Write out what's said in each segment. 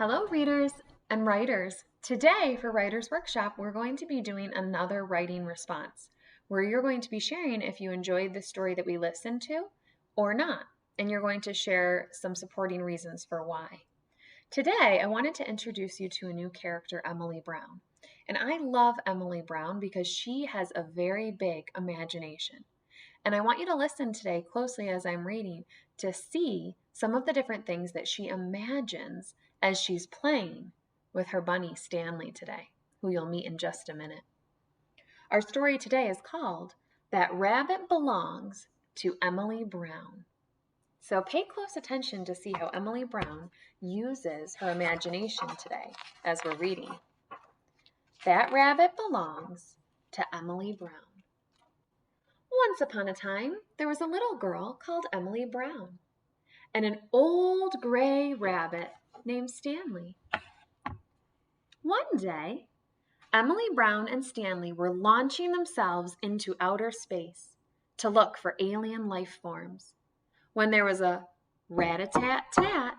Hello, readers and writers. Today, for Writers Workshop, we're going to be doing another writing response where you're going to be sharing if you enjoyed the story that we listened to or not, and you're going to share some supporting reasons for why. Today, I wanted to introduce you to a new character, Emily Brown. And I love Emily Brown because she has a very big imagination. And I want you to listen today closely as I'm reading to see some of the different things that she imagines as she's playing with her bunny Stanley today, who you'll meet in just a minute. Our story today is called That Rabbit Belongs to Emily Brown. So pay close attention to see how Emily Brown uses her imagination today as we're reading. That rabbit belongs to Emily Brown. Once upon a time, there was a little girl called Emily Brown and an old gray rabbit named Stanley. One day, Emily Brown and Stanley were launching themselves into outer space to look for alien life forms when there was a rat-a-tat-tat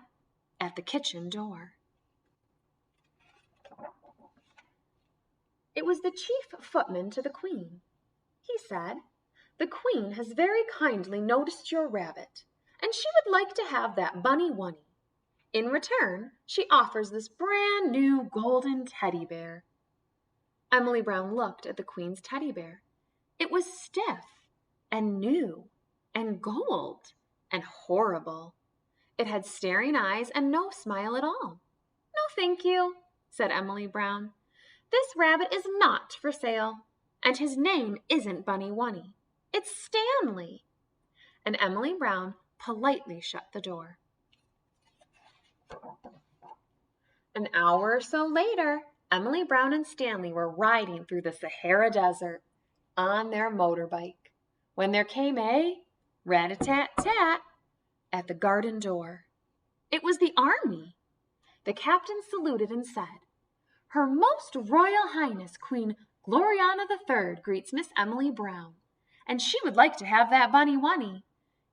at the kitchen door. It was the chief footman to the Queen. He said, "The Queen has very kindly noticed your rabbit, and she would like to have that bunny wunny. In return, she offers this brand new golden teddy bear." Emily Brown looked at the Queen's teddy bear. It was stiff and new and gold and horrible. It had staring eyes and no smile at all. "No, thank you," said Emily Brown. "This rabbit is not for sale, and his name isn't Bunny Wunny. It's Stanley." And Emily Brown politely shut the door. An hour or so later, Emily Brown and Stanley were riding through the Sahara Desert on their motorbike when there came a rat-a-tat-tat at the garden door. It was the army. The captain saluted and said, "Her Most Royal Highness Queen Gloriana III greets Miss Emily Brown, and she would like to have that bunny wunny.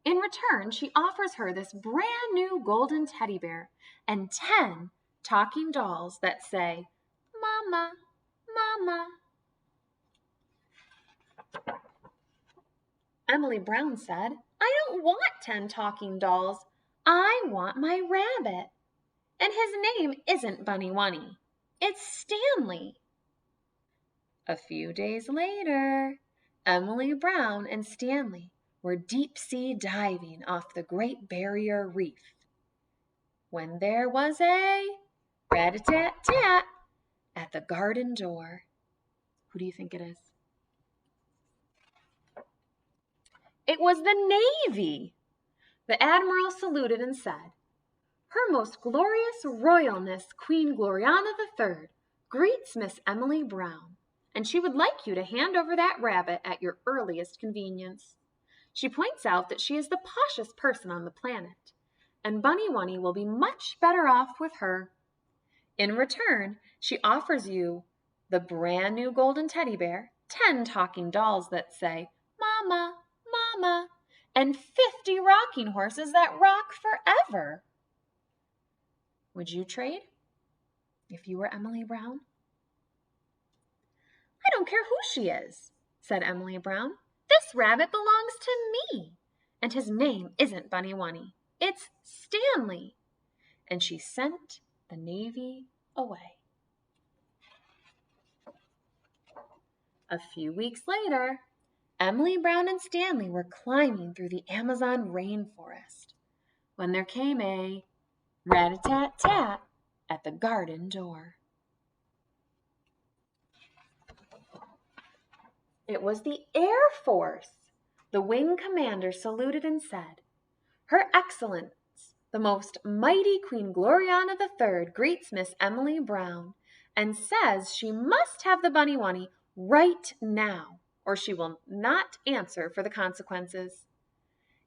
In return, she offers her this brand new golden teddy bear and 10 talking dolls that say, 'Mama, Mama.'" Emily Brown said, "I don't want 10 talking dolls. I want my rabbit. And his name isn't Bunny Wunny. It's Stanley." A few days later, Emily Brown and Stanley were deep-sea diving off the Great Barrier Reef when there was a rat-a-tat-tat at the garden door. Who do you think it is? It was the Navy. The Admiral saluted and said, "Her Most Glorious Royalness Queen Gloriana III greets Miss Emily Brown, and she would like you to hand over that rabbit at your earliest convenience. She points out that she is the poshest person on the planet, and Bunny Wunny will be much better off with her. In return, she offers you the brand new golden teddy bear, 10 talking dolls that say, 'Mama, Mama,' and 50 rocking horses that rock forever." Would you trade if you were Emily Brown? "I don't care who she is," said Emily Brown. "This rabbit belongs to me, and his name isn't Bunny Wunny. It's Stanley." And she sent the Navy away. A few weeks later, Emily Brown and Stanley were climbing through the Amazon rainforest when there came a rat-a-tat-tat at the garden door. It was the Air Force. The wing commander saluted and said, "Her Excellence, the most mighty Queen Gloriana III greets Miss Emily Brown and says she must have the bunny wunny right now, or she will not answer for the consequences.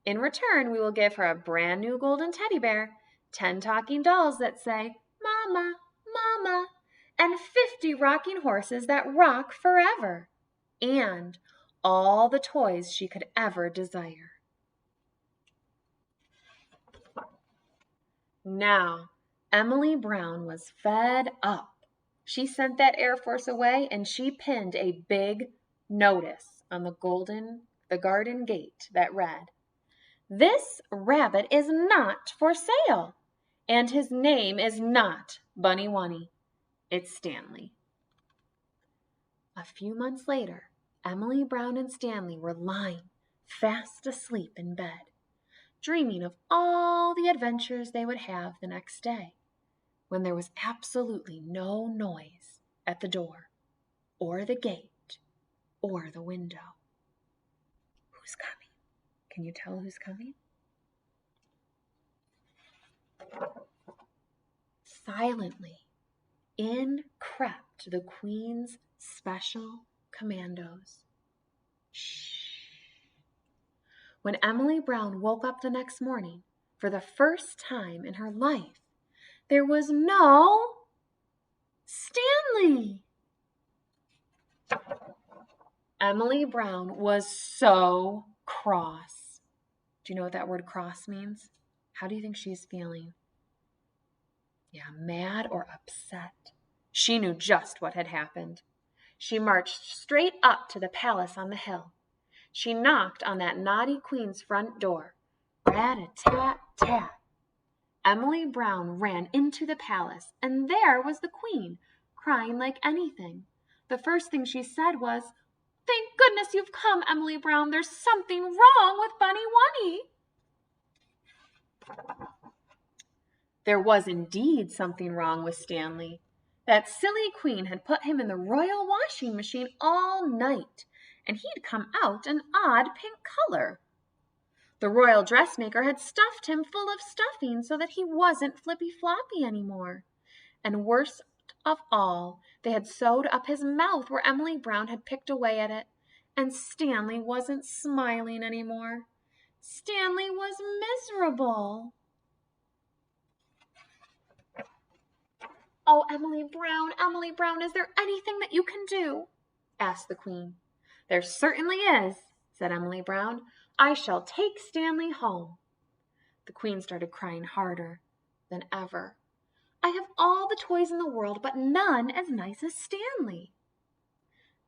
In return, we will give her a brand new golden teddy bear, 10 talking dolls that say, 'Mama, Mama,' and 50 rocking horses that rock forever, and all the toys she could ever desire." Now, Emily Brown was fed up. She sent that Air Force away and she pinned a big notice on the garden gate that read, "This rabbit is not for sale, and his name is not Bunny Wunny. It's Stanley." A few months later, Emily Brown and Stanley were lying fast asleep in bed, dreaming of all the adventures they would have the next day, when there was absolutely no noise at the door, or the gate, or the window. Who's coming? Can you tell who's coming? Silently, in crept the Queen's special commandos. Shh. When Emily Brown woke up the next morning, for the first time in her life, there was no Stanley. Emily Brown was so cross. Do you know what that word cross means? How do you think she's feeling? Yeah, mad or upset. She knew just what had happened. She marched straight up to the palace on the hill. She knocked on that naughty Queen's front door. Rat-a-tat-tat. Emily Brown ran into the palace, and there was the Queen, crying like anything. The first thing she said was, "Thank goodness you've come, Emily Brown. There's something wrong with Bunny Wunny." There was indeed something wrong with Stanley. That silly Queen had put him in the royal washing machine all night, and he'd come out an odd pink color. The royal dressmaker had stuffed him full of stuffing so that he wasn't flippy-floppy anymore. And worst of all, they had sewed up his mouth where Emily Brown had picked away at it, and Stanley wasn't smiling anymore. Stanley was miserable. "Oh, Emily Brown, is there anything that you can do?" asked the Queen. "There certainly is," said Emily Brown. "I shall take Stanley home." The Queen started crying harder than ever. "I have all the toys in the world, but none as nice as Stanley."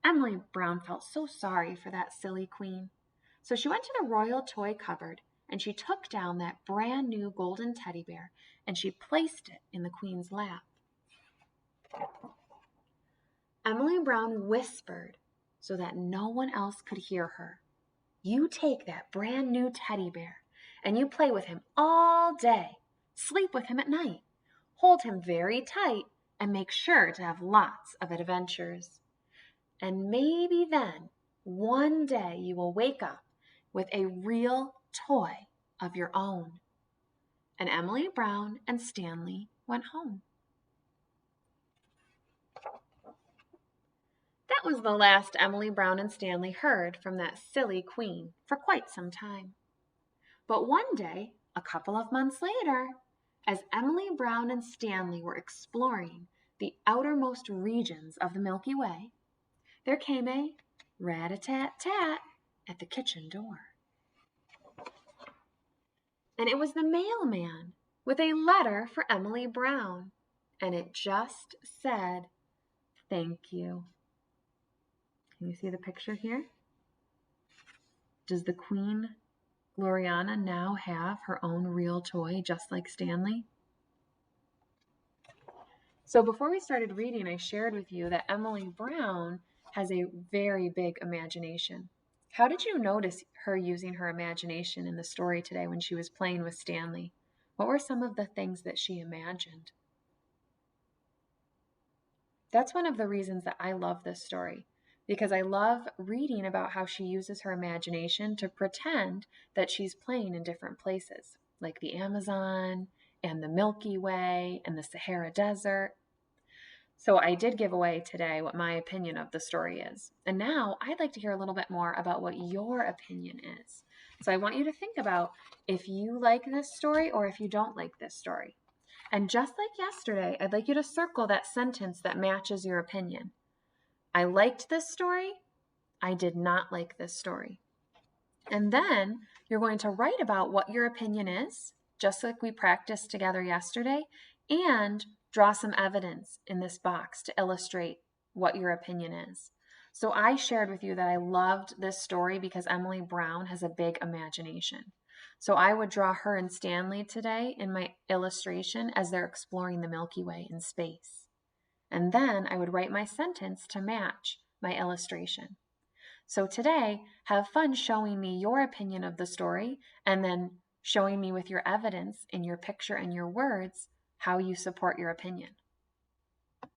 Emily Brown felt so sorry for that silly Queen. So she went to the royal toy cupboard and she took down that brand new golden teddy bear and she placed it in the Queen's lap. Emily Brown whispered so that no one else could hear her, "You take that brand new teddy bear and you play with him all day. Sleep with him at night. Hold him very tight and make sure to have lots of adventures. And maybe then, one day you will wake up with a real toy of your own." And Emily Brown and Stanley went home. That was the last Emily Brown and Stanley heard from that silly Queen for quite some time. But one day, a couple of months later, as Emily Brown and Stanley were exploring the outermost regions of the Milky Way, there came a rat-a-tat-tat at the kitchen door. And it was the mailman with a letter for Emily Brown, and it just said, "Thank you." Can you see the picture here? Does the Queen Gloriana now have her own real toy just like Stanley? So before we started reading, I shared with you that Emily Brown has a very big imagination. How did you notice her using her imagination in the story today when she was playing with Stanley? What were some of the things that she imagined? That's one of the reasons that I love this story, because I love reading about how she uses her imagination to pretend that she's playing in different places, like the Amazon and the Milky Way and the Sahara Desert. So I did give away today what my opinion of the story is. And now I'd like to hear a little bit more about what your opinion is. So I want you to think about if you like this story or if you don't like this story. And just like yesterday, I'd like you to circle that sentence that matches your opinion. I liked this story. I did not like this story. And then you're going to write about what your opinion is, just like we practiced together yesterday, and draw some evidence in this box to illustrate what your opinion is. So I shared with you that I loved this story because Emily Brown has a big imagination. So I would draw her and Stanley today in my illustration as they're exploring the Milky Way in space. And then I would write my sentence to match my illustration. So today, have fun showing me your opinion of the story and then showing me with your evidence in your picture and your words how you support your opinion.